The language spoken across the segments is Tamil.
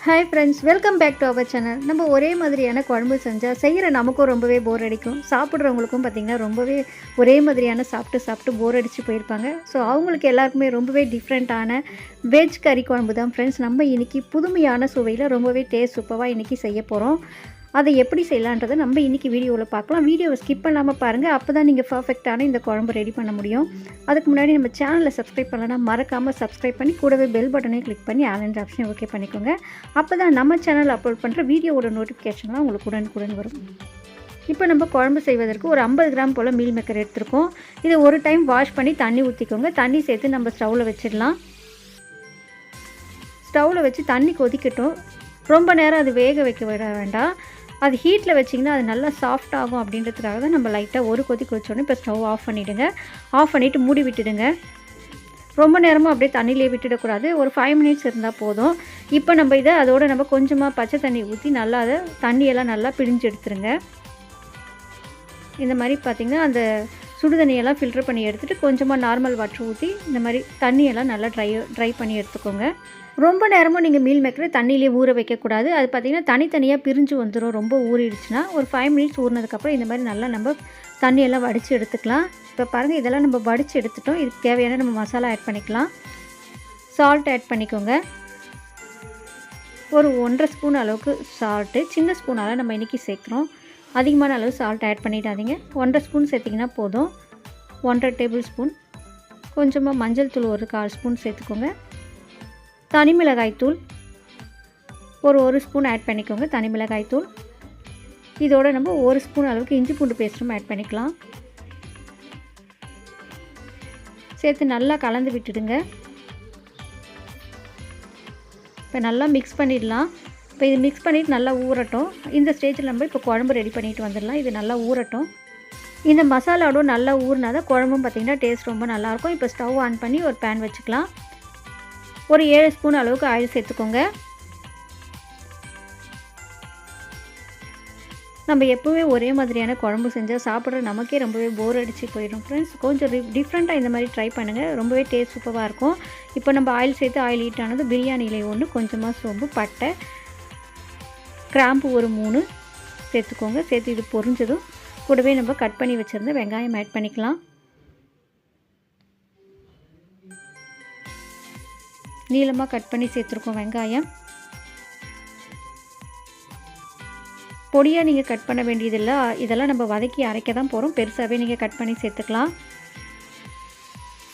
Hi friends, welcome back to our channel. நம்ம ஒரே மாதிரியான குழம்பு செஞ்சால் செய்கிற நமக்கும் ரொம்பவே போர் அடிக்கும். சாப்பிட்றவங்களுக்கும் பார்த்திங்கன்னா ரொம்பவே ஒரே மாதிரியான சாப்பிட்டு போர் அடித்து போயிருப்பாங்க. ஸோ அவங்களுக்கு எல்லாருக்குமே ரொம்பவே டிஃப்ரெண்ட்டான வெஜ் கறி குழம்பு தான் ஃப்ரெண்ட்ஸ் நம்ம இன்றைக்கி புதுமையான சுவையில் ரொம்பவே டேஸ்ட் சூப்பராக இன்றைக்கி செய்ய போகிறோம். அதை எப்படி செய்யலான்றதை நம்ம இன்றைக்கி வீடியோவில் பார்க்கலாம். வீடியோவை ஸ்கிப் பண்ணாமல் பாருங்கள், அப்போ தான் நீங்கள் பர்ஃபெக்டான இந்த குழம்பு ரெடி பண்ண முடியும். அதுக்கு முன்னாடி நம்ம சேனலை சப்ஸ்கிரைப் பண்ணலன்னா மறக்காமல் சப்ஸ்கிரைப் பண்ணி கூடவே பெல் பட்டனையும் கிளிக் பண்ணி ஆல் ஆப்ஷனை ஓகே பண்ணிக்கோங்க. அப்போ தான் நம்ம சேனல் அப்லோட் பண்ணுற வீடியோவோட நோட்டிஃபிகேஷன்லாம் உங்களுக்கு உடனுக்குடன் வரும். இப்போ நம்ம குழம்பு செய்வதற்கு ஒரு 50 கிராம் போல் மீல் மேக்கர் எடுத்துருக்கோம். இதை ஒரு டைம் வாஷ் பண்ணி தண்ணி ஊற்றிக்கோங்க. தண்ணி சேர்த்து நம்ம ஸ்டவ்வில் வச்சிடலாம். ஸ்டவ்வில் வச்சு தண்ணி கொதிக்கட்டும். ரொம்ப நேரம் அது வேக வைக்க விட வேண்டாம். அது ஹீட்டில் வச்சிங்கன்னா அது நல்லா சாஃப்ட் ஆகும் அப்படின்றதுக்காக தான் நம்ம லைட்டாக ஒரு கொதி கொதிச்சோடனே இப்போ ஸ்டவ் ஆஃப் பண்ணிவிடுங்க. ஆஃப் பண்ணிவிட்டு மூடி விட்டுடுங்க. ரொம்ப நேரமாக அப்படியே தண்ணியிலே விட்டுடக்கூடாது. ஒரு 5 மினிட்ஸ் இருந்தால் போதும். இப்போ நம்ம இதை அதோடு நம்ம கொஞ்சமாக பச்சை தண்ணி ஊற்றி நல்லா அதை தண்ணியெல்லாம் நல்லா பிழிஞ்சு எடுத்துருங்க. இந்த மாதிரி பார்த்திங்கன்னா அந்த சுடு தண்ணியெல்லாம் ஃபில்டர் பண்ணி எடுத்துகிட்டு கொஞ்சமாக நார்மல் வாட்டர் ஊற்றி இந்த மாதிரி தண்ணியெல்லாம் நல்லா ட்ரை பண்ணி எடுத்துக்கோங்க. ரொம்ப நேரமும் நீங்கள் மீல் மேக்கரை தண்ணியிலே ஊற வைக்கக்கூடாது. அது பார்த்திங்கன்னா தனித்தனியாக பிரிஞ்சு வந்துடும். ரொம்ப ஊறிடுச்சுன்னா ஒரு 5 மினிட்ஸ் ஊறினதுக்கப்புறம் இந்த மாதிரி நல்லா நம்ம தண்ணியெல்லாம் வடித்து எடுத்துக்கலாம். இப்போ பாருங்கள், இதெல்லாம் நம்ம வடித்து எடுத்துட்டோம். இதுக்கு தேவையான நம்ம மசாலா ஆட் பண்ணிக்கலாம். சால்ட் ஆட் பண்ணிக்கோங்க. ஒரு 1.5 ஸ்பூன் அளவுக்கு சால்ட்டு, சின்ன ஸ்பூனால் நம்ம இன்றைக்கி சேர்க்குறோம். அதிகமான அளவு சால்ட் ஆட் பண்ணிடாதீங்க. 1.5 ஸ்பூன் சேர்த்திங்கன்னா போதும். 1.5 டேபிள் ஸ்பூன். கொஞ்சமாக மஞ்சள் தூள் ஒரு 1/4 ஸ்பூன் சேர்த்துக்கோங்க. தனி மிளகாய் தூள் ஒரு ஸ்பூன் ஆட் பண்ணிக்கோங்க. தனி மிளகாய் தூள் இதோட நம்ம 1 ஸ்பூன் அளவுக்கு இஞ்சி பூண்டு பேஸ்ட்டும் ஆட் பண்ணிக்கலாம். சேர்த்து நல்லா கலந்து விட்டுடுங்க. இப்போ நல்லா மிக்ஸ் பண்ணிடலாம். இப்போ இது மிக்ஸ் பண்ணிவிட்டு நல்லா ஊறட்டும். இந்த ஸ்டேஜில் நம்ம இப்போ குழம்பு ரெடி பண்ணிவிட்டு வந்துடலாம். இது நல்லா ஊறட்டும். இந்த மசாலாவோட நல்லா ஊறினா தான் குழம்பும் பார்த்திங்கன்னா டேஸ்ட் ரொம்ப நல்லாயிருக்கும். இப்போ ஸ்டவ் ஆன் பண்ணி ஒரு பேன் வச்சுக்கலாம். ஒரு 7 ஸ்பூன் அளவுக்கு ஆயில் சேர்த்துக்கோங்க. நம்ம எப்போவே ஒரே மாதிரியான குழம்பு செஞ்சால் சாப்பிட்ற நமக்கே ரொம்பவே போர் அடித்து போயிடும் ஃப்ரெண்ட்ஸ். கொஞ்சம் டிஃப்ரெண்ட்டாக இந்த மாதிரி ட்ரை பண்ணுங்கள். ரொம்பவே டேஸ்ட் சூப்பராக இருக்கும். இப்போ நம்ம ஆயில் சேர்த்து ஆயில் ஹீட் ஆனது பிரியாணி இலை 1, கொஞ்சமாக சோம்பு, பட்டை, கிராம்பு ஒரு 3 சேர்த்துக்கோங்க. சேர்த்து இது பொரிஞ்சதும் கூடவே நம்ம கட் பண்ணி வச்சுருந்த வெங்காயம் ஆட் பண்ணிக்கலாம். நீளமாக கட் பண்ணி சேர்த்துருக்கோம் வெங்காயம். பொடியாக நீங்கள் கட் பண்ண வேண்டியதில்லை. இதெல்லாம் நம்ம வதக்கி அரைக்க தான் போகிறோம். பெருசாகவே நீங்கள் கட் பண்ணி சேர்த்துக்கலாம்.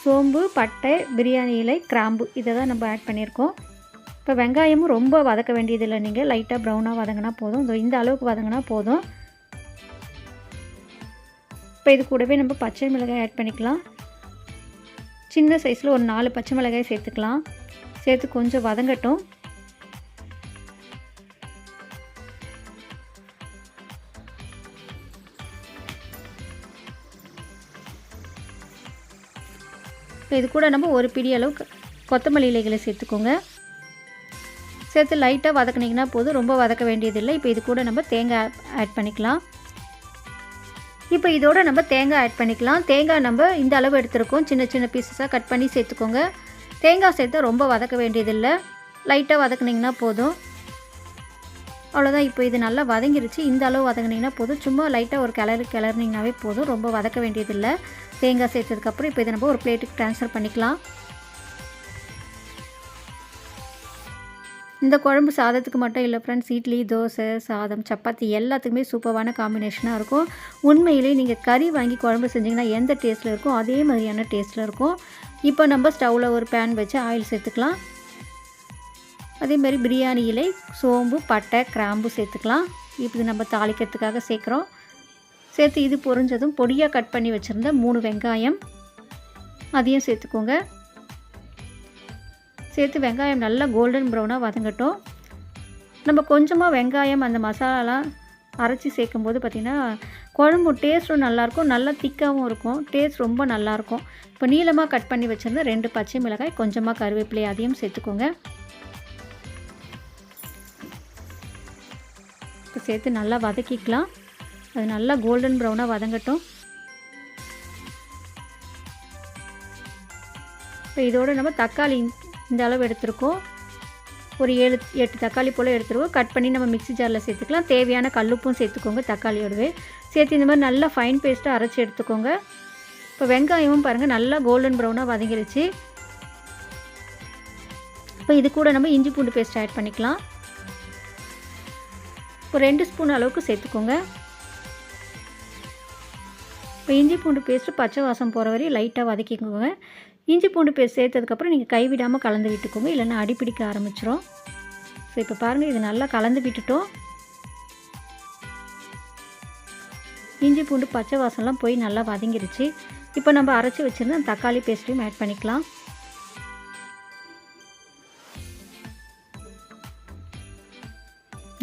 சோம்பு, பட்டை, பிரியாணி இலை, கிராம்பு இதை தான் நம்ம ஆட் பண்ணியிருக்கோம். இப்போ வெங்காயமும் ரொம்ப வதக்க வேண்டியதில்லை. நீங்கள் லைட்டாக ப்ரௌனாக வதங்கினா போதும். இந்த அளவுக்கு வதங்கினா போதும். இப்போ இது கூடவே நம்ம பச்சை மிளகாய் ஆட் பண்ணிக்கலாம். சின்ன சைஸில் ஒரு 4 பச்சை மிளகாய் சேர்த்துக்கலாம். சேர்த்து கொஞ்சம் வதங்கட்டும். இப்போ இது கூட நம்ம ஒரு பிடி அளவுக்கு கொத்தமல்லி இலைகளை சேர்த்துக்கோங்க. சேர்த்து லைட்டாக வதக்குனிங்கன்னா போதும். ரொம்ப வதக்க வேண்டியதில்லை. இப்போ இது கூட நம்ம தேங்காய் ஆட் பண்ணிக்கலாம். இப்போ இதோட நம்ம தேங்காய் ஆட் பண்ணிக்கலாம். தேங்காய் நம்ம இந்த அளவு எடுத்துருக்கோம். சின்ன சின்ன பீசஸாக கட் பண்ணி சேர்த்துக்கோங்க. தேங்காய் சேர்த்து ரொம்ப வதக்க வேண்டியதில்லை. லைட்டாக வதக்குனிங்கன்னா போதும். அவ்வளோதான். இப்போ இது நல்லா வதங்கிருச்சு. இந்த அளவு வதங்கினீங்கன்னா போதும். சும்மா லைட்டாக ஒரு கிளறினீங்கனாவே போதும். ரொம்ப வதக்க வேண்டியதில்லை. தேங்காய் சேர்த்ததுக்கப்புறம் இப்போ இதை நம்ம ஒரு பிளேட்டுக்கு ட்ரான்ஸ்ஃபர் பண்ணிக்கலாம். இந்த குழம்பு சாதத்துக்கு மட்டும் இல்லை ஃப்ரெண்ட்ஸ், இட்லி, தோசை, சாதம், சப்பாத்தி எல்லாத்துக்குமே சூப்பரான காம்பினேஷனாக இருக்கும். உண்மையிலே நீங்கள் கறி வாங்கி குழம்பு செஞ்சிங்கன்னா எந்த டேஸ்ட்டில் இருக்கும் அதே மாதிரியான டேஸ்ட்டில் இருக்கும். இப்போ நம்ம ஸ்டவ்வில் ஒரு பேன் வச்சு ஆயில் சேர்த்துக்கலாம். அதேமாதிரி பிரியாணி இலை, சோம்பு, பட்டை, கிராம்பு சேர்த்துக்கலாம். இப்போ நம்ம தாளிக்கிறதுக்காக சேர்க்குறோம். சேர்த்து இது பொரிஞ்சதும் பொடியாக கட் பண்ணி வச்சுருந்த 3 வெங்காயம் அதையும் சேர்த்துக்கோங்க. சேர்த்து வெங்காயம் நல்லா கோல்டன் ப்ரௌனாக வதங்கட்டும். நம்ம கொஞ்சமாக வெங்காயம் அந்த மசாலாலாம் அரைச்சி சேர்க்கும்போது பார்த்திங்கன்னா குழம்பு டேஸ்ட்டும் நல்லாயிருக்கும். நல்லா திக்காகவும் இருக்கும். டேஸ்ட் ரொம்ப நல்லாயிருக்கும். இப்போ நீளமாக கட் பண்ணி வச்சுருந்த 2 பச்சை மிளகாய், கொஞ்சமாக கருவேப்பிலை அதையும் சேர்த்துக்கோங்க. இப்போ சேர்த்து நல்லா வதக்கிக்கலாம். அது நல்லா கோல்டன் ப்ரௌனாக வதங்கட்டும். இப்போ இதோடு நம்ம தக்காளி இந்த அளவு எடுத்துருக்கோம். ஒரு 7-8 தக்காளி போல் எடுத்துருவோம். கட் பண்ணி நம்ம மிக்ஸி ஜாரில் சேர்த்துக்கலாம். தேவையான கல்லுப்பும் சேர்த்துக்கோங்க தக்காளியோடவே. சேர்த்து இந்த மாதிரி நல்லா ஃபைன் பேஸ்ட்டாக அரைச்சி எடுத்துக்கோங்க. இப்போ வெங்காயமும் பாருங்கள் நல்லா கோல்டன் ப்ரௌனாக வதங்கிடுச்சு. இப்போ இது கூட நம்ம இஞ்சி பூண்டு பேஸ்ட் ஆட் பண்ணிக்கலாம். ஒரு 2 ஸ்பூன் அளவுக்கு சேர்த்துக்கோங்க. இப்போ இஞ்சி பூண்டு பேஸ்ட்டு பச்சை வாசம் போகிற வரையும் லைட்டாக வதக்கிக்கோங்க. இஞ்சி பூண்டு பேஸ்ட் சேர்த்ததுக்கப்புறம் நீங்கள் கைவிடாமல் கலந்து விட்டுக்கோங்க, இல்லைன்னா அடிப்பிடிக்க ஆரம்பிச்சிடும். ஸோ இப்போ பாருங்கள், இது நல்லா கலந்து விட்டுட்டோம். இஞ்சி பூண்டு பச்சை வாசம்லாம் போய் நல்லா வதங்கிருச்சு. இப்போ நம்ம அரைச்சி வச்சுருந்த தக்காளி பேஸ்ட்டையும் ஆட் பண்ணிக்கலாம்.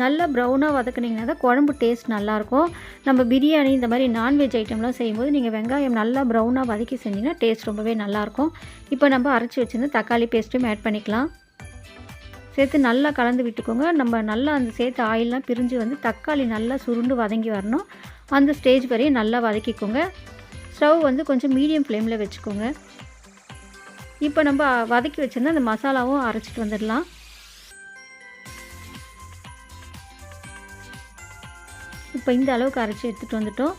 நல்லா ப்ரௌனாக வதக்குனிங்கன்னா தான் குழம்பு டேஸ்ட் நல்லாயிருக்கும். நம்ம பிரியாணி இந்த மாதிரி நான்வெஜ் ஐட்டம்லாம் செய்யும்போது நீங்கள் வெங்காயம் நல்லா ப்ரௌனாக வதக்கி செஞ்சிங்கன்னா டேஸ்ட் ரொம்பவே நல்லாயிருக்கும். இப்போ நம்ம அரைச்சி வச்சுருந்து தக்காளி பேஸ்ட்டும் ஆட் பண்ணிக்கலாம். சேர்த்து நல்லா கலந்து விட்டுக்கோங்க. நம்ம நல்லா அந்த சேர்த்து ஆயிலெலாம் பிரிஞ்சு வந்து தக்காளி நல்லா சுருண்டு வதங்கி வரணும். அந்த ஸ்டேஜ் வரையும் நல்லா வதக்கிக்கோங்க. ஸ்டவ் வந்து கொஞ்சம் மீடியம் ஃப்ளேமில் வச்சுக்கோங்க. இப்போ நம்ம வதக்கி வச்சுருந்தா அந்த மசாலாவும் அரைச்சிட்டு வந்துடலாம். இப்போ இந்த அளவுக்கு அரைச்சி எடுத்துகிட்டு வந்துட்டோம்.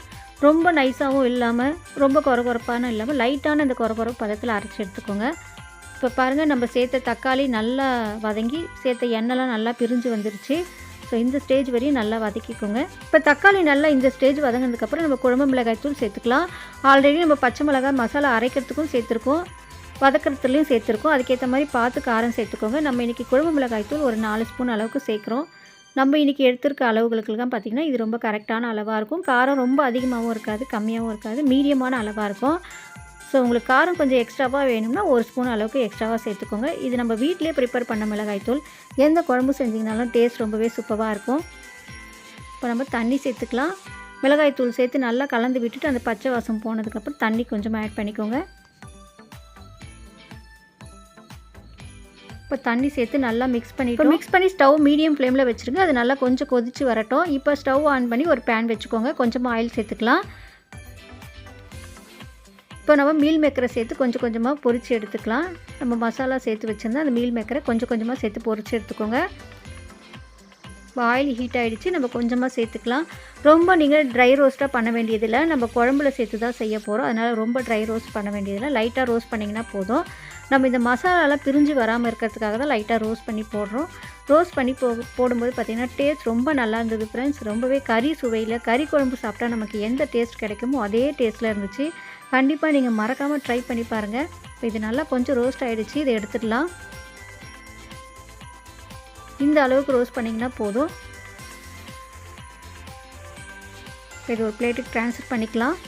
ரொம்ப நைஸாகவும் இல்லாமல் ரொம்ப கொரகொரப்பான இல்லாமல் லைட்டான இந்த கொரகொரப்பு பதத்தில் அரைச்சி எடுத்துக்கோங்க. இப்போ பாருங்கள், நம்ம சேர்த்த தக்காளி நல்லா வதங்கி சேர்த்த எண்ணெய்லாம் நல்லா பிரிஞ்சு வந்துருச்சு. ஸோ இந்த ஸ்டேஜ் வரையும் நல்லா வதக்கிக்கோங்க. இப்போ தக்காளி நல்லா இந்த ஸ்டேஜ் வதங்கினதுக்கப்புறம் நம்ம குழம்பு மிளகாய் தூள் சேர்த்துக்கலாம். ஆல்ரெடி நம்ம பச்சை மிளகாய் மசாலா அரைக்கிறதுக்கும் சேர்த்துருக்கோம், வதக்கிறதுலையும் சேர்த்துருக்கோம். அதுக்கேற்ற மாதிரி பார்த்து காரம் சேர்த்துக்கோங்க. நம்ம இன்றைக்கி குழம்பு மிளகாய் தூள் ஒரு 4 ஸ்பூன் அளவுக்கு சேர்க்குறோம். நம்ம இன்றைக்கி எடுத்துருக்க அளவுகளுக்கெல்லாம் பார்த்திங்கன்னா இது ரொம்ப கரெக்டான அளவாக இருக்கும். காரம் ரொம்ப அதிகமாகவும் இருக்காது, கம்மியாகவும் இருக்காது, மீடியமான அளவாக இருக்கும். ஸோ உங்களுக்கு காரம் கொஞ்சம் எக்ஸ்ட்ராவாக வேணும்னா 1 ஸ்பூன் அளவுக்கு எக்ஸ்ட்ராவாக சேர்த்துக்கோங்க. இது நம்ம வீட்டிலே ப்ரிப்பேர் பண்ண மிளகாய்த்தூள். எந்த குழம்பு செஞ்சிங்கனாலும் டேஸ்ட் ரொம்பவே சூப்பராக இருக்கும். இப்போ நம்ம தண்ணி சேர்த்துக்கலாம். மிளகாய்த்தூள் சேர்த்து நல்லா கலந்து விட்டுட்டு அந்த பச்சை வாசம் போனதுக்கப்புறம் தண்ணி கொஞ்சமாக ஆட் பண்ணிக்கோங்க. இப்போ தண்ணி சேர்த்து நல்லா மிக்ஸ் பண்ணி ஸ்டவ் மீடியம் ஃப்ளேமில் வச்சுருங்க. அது நல்லா கொஞ்சம் கொதித்து வரட்டும். இப்போ ஸ்டவ் ஆன் பண்ணி ஒரு பேன் வச்சுக்கோங்க. கொஞ்சமாக ஆயில் சேர்த்துக்கலாம். இப்போ நம்ம மீல் மேக்கரை சேர்த்து கொஞ்சம் கொஞ்சமாக பொரித்து எடுத்துக்கலாம். நம்ம மசாலா சேர்த்து வச்சுருந்தா அந்த மீல் மேக்கரை கொஞ்சம் கொஞ்சமாக சேர்த்து பொரித்து எடுத்துக்கோங்க. இப்போ ஆயில் ஹீட் ஆகிடுச்சு. நம்ம கொஞ்சமாக சேர்த்துக்கலாம். ரொம்ப நீங்கள் ட்ரை ரோஸ்ட்டாக பண்ண வேண்டியதில்லை. நம்ம குழம்புல சேர்த்து தான் செய்ய போகிறோம். அதனால் ரொம்ப ட்ரை ரோஸ்ட் பண்ண வேண்டியதில்லை. லைட்டாக ரோஸ்ட் பண்ணிங்கன்னா போதும். நம்ம இந்த மசாலாலாம் பிரிஞ்சு வராமல் இருக்கிறதுக்காக தான் லைட்டாக ரோஸ்ட் பண்ணி போடுறோம். ரோஸ்ட் பண்ணி போடும்போது பார்த்திங்கன்னா டேஸ்ட் ரொம்ப நல்லா இருந்தது ஃப்ரெண்ட்ஸ். ரொம்பவே கறி சுவையில் கறி குழம்பு சாப்பிட்டா நமக்கு எந்த டேஸ்ட் கிடைக்குமோ அதே டேஸ்ட்டில் இருந்துச்சு. கண்டிப்பாக நீங்கள் மறக்காமல் ட்ரை பண்ணி பாருங்கள். இப்போ இது நல்லா கொஞ்சம் ரோஸ்ட் ஆகிடுச்சு. இதை எடுத்துடலாம். இந்த அளவுக்கு ரோஸ்ட் பண்ணிங்கன்னா போதும். இது ஒரு பிளேட்டுக்கு ட்ரான்ஸ்ஃபர் பண்ணிக்கலாம்.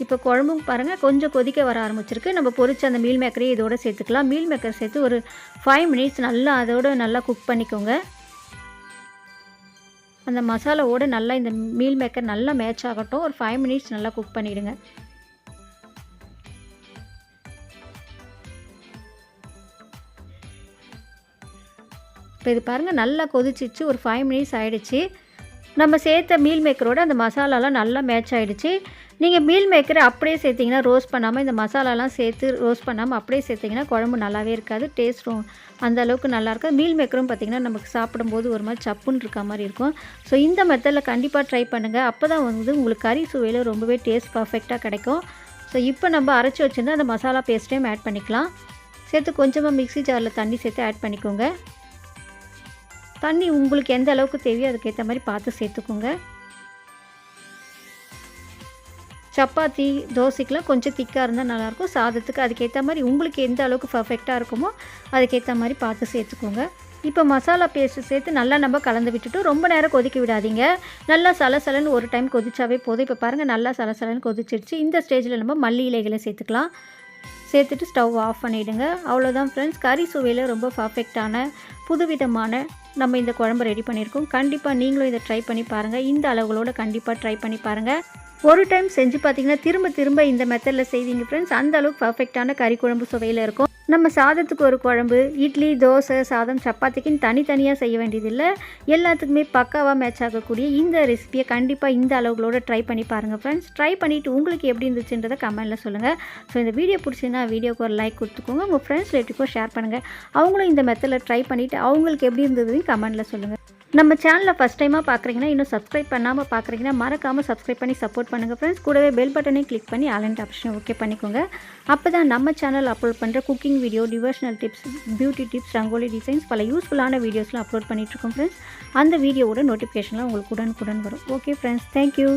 இப்போ குழம்பும் பாருங்கள் கொஞ்சம் கொதிக்க வர ஆரம்பிச்சிருக்கு. நம்ம பொரிச்ச அந்த மீல் மேக்கரையும் இதோட சேர்த்துக்கலாம். மீல் மேக்கர் சேர்த்து ஒரு 5 மினிட்ஸ் நல்லா அதோட நல்லா குக் பண்ணிக்கோங்க. அந்த மசாலாவோடு நல்லா இந்த மீல் மேக்கர் நல்லா மேட்ச் ஆகட்டும். ஒரு 5 மினிட்ஸ் நல்லா குக் பண்ணிவிடுங்க. இப்போ இது பாருங்கள் நல்லா கொதிச்சிச்சு. ஒரு 5 மினிட்ஸ் ஆகிடுச்சு. நம்ம சேர்த்த மீல் மேக்கரோட அந்த மசாலாலாம் நல்லா மேட்ச் ஆகிடுச்சு. நீங்கள் மீல் மேக்கரை அப்படியே சேர்த்திங்கன்னா ரோஸ்ட் பண்ணாமல் இந்த மசாலாலாம் சேர்த்து ரோஸ்ட் பண்ணாமல் அப்படியே சேர்த்திங்கன்னா குழம்பு நல்லாவே இருக்காது. டேஸ்ட்டும் அந்த அளவுக்கு நல்லாயிருக்கும். மீல் மேக்கரும் பார்த்திங்கன்னா நமக்கு சாப்பிடும்போது ஒரு மாதிரி சப்புன்னு இருக்க மாதிரி இருக்கும். ஸோ இந்த மெத்தடில் கண்டிப்பாக ட்ரை பண்ணுங்கள். அப்போ தான் வந்து உங்களுக்கு கறி சுவையில் ரொம்பவே டேஸ்ட் பர்ஃபெக்டாக கிடைக்கும். ஸோ இப்போ நம்ம அரைச்சி வச்சுருந்தா அந்த மசாலா பேஸ்ட்டையும் ஆட் பண்ணிக்கலாம். சேர்த்து கொஞ்சமாக மிக்ஸி ஜாரில் தண்ணி சேர்த்து ஆட் பண்ணிக்கோங்க. தண்ணி உங்களுக்கு எந்த அளவுக்கு தேவையோ அதுக்கேற்ற மாதிரி பார்த்து சேர்த்துக்கோங்க. சப்பாத்தி தோசைக்கெலாம் கொஞ்சம் திக்காக இருந்தால் நல்லாயிருக்கும். சாதத்துக்கு அதுக்கேற்ற மாதிரி உங்களுக்கு எந்த அளவுக்கு பர்ஃபெக்டாக இருக்குமோ அதுக்கேற்ற மாதிரி பார்த்து சேர்த்துக்கோங்க. இப்போ மசாலா பேஸ்ட்டு சேர்த்து நல்லா நம்ம கலந்து விட்டுட்டு ரொம்ப நேரம் கொதிக்க விடாதீங்க. நல்லா சலசலன்னு ஒரு டைம் கொதிச்சாவே போதும். இப்போ பாருங்கள் நல்லா சலசலன்னு கொதிச்சிருச்சு. இந்த ஸ்டேஜில் நம்ம மல்லி இலைகளை சேர்த்துக்கலாம். சேர்த்துட்டு ஸ்டவ் ஆஃப் பண்ணிவிடுங்க. அவ்வளோதான் ஃப்ரெண்ட்ஸ், கறி சுவையில் ரொம்ப பர்ஃபெக்டான புதுவிதமான நம்ம இந்த குழம்பு ரெடி பண்ணியிருக்கோம். கண்டிப்பாக நீங்களும் இதை ட்ரை பண்ணி பாருங்கள். இந்த அளவுகளோடு கண்டிப்பாக ட்ரை பண்ணி பாருங்கள். ஒரு டைம் செஞ்சு பார்த்தீங்கன்னா திரும்ப திரும்ப இந்த மெத்தடில் செய்வீங்க ஃப்ரெண்ட்ஸ். அந்த அளவுக்கு பர்ஃபெக்டான கறி குழம்பு சுவையில் இருக்கும். நம்ம சாதத்துக்கு ஒரு குழம்பு, இட்லி, தோசை, சாதம், சப்பாத்திக்குன்னு தனித்தனியாக செய்ய வேண்டியதில்லை. எல்லாத்துக்குமே பக்காவாக மேட்ச் ஆகக்கூடிய இந்த ரெசிபியை கண்டிப்பாக இந்த அளவுகளோடு ட்ரை பண்ணி பாருங்கள் ஃப்ரெண்ட்ஸ். ட்ரை பண்ணிவிட்டு உங்களுக்கு எப்படி இருந்துச்சுன்றதை கமெண்ட்டில் சொல்லுங்கள். ஸோ இந்த வீடியோ பிடிச்சிருந்தா வீடியோக்கு ஒரு லைக் கொடுத்துக்கோங்க. உங்கள் ஃப்ரெண்ட்ஸ் ரிலேட்டிவ்க்கும் ஷேர் பண்ணுங்கள். அவங்களும் இந்த மெத்தடில் ட்ரை பண்ணிவிட்டு அவங்களுக்கு எப்படி இருந்ததுன்னு கமெண்ட்டில் சொல்லுங்கள். நம்ம சேனலை ஃபஸ்ட் டைமாக பார்க்குறீங்கன்னா, இன்னும் சப்ஸ்கிரைப் பண்ணாமல் பார்க்குறீங்கன்னா மறக்காமல் சப்ஸ்கிரைப் பண்ணி சப்போர்ட் பண்ணுங்கள் ஃப்ரெண்ட்ஸ். கூடவே பெல் பட்டனையும் கிளிக் பண்ணி ஆல் அண்ட் ஆப்ஷனை ஓகே பண்ணிக்கோங்க. அப்போ தான் நம்ம சேனல் அப்லோட் பண்ணுற cooking video, devotional tips, beauty tips, rangoli designs, பல யூஸ்ஃபுல்லான வீடியோஸ்லாம் அப்லோட் பண்ணிகிட்ருக்கோம் ஃப்ரெண்ட்ஸ். அந்த வீடியோவோட நோட்டிஃபிகேஷன்லாம் உங்களுக்கு உடனுக்குடன் வரும். Okay friends, thank you.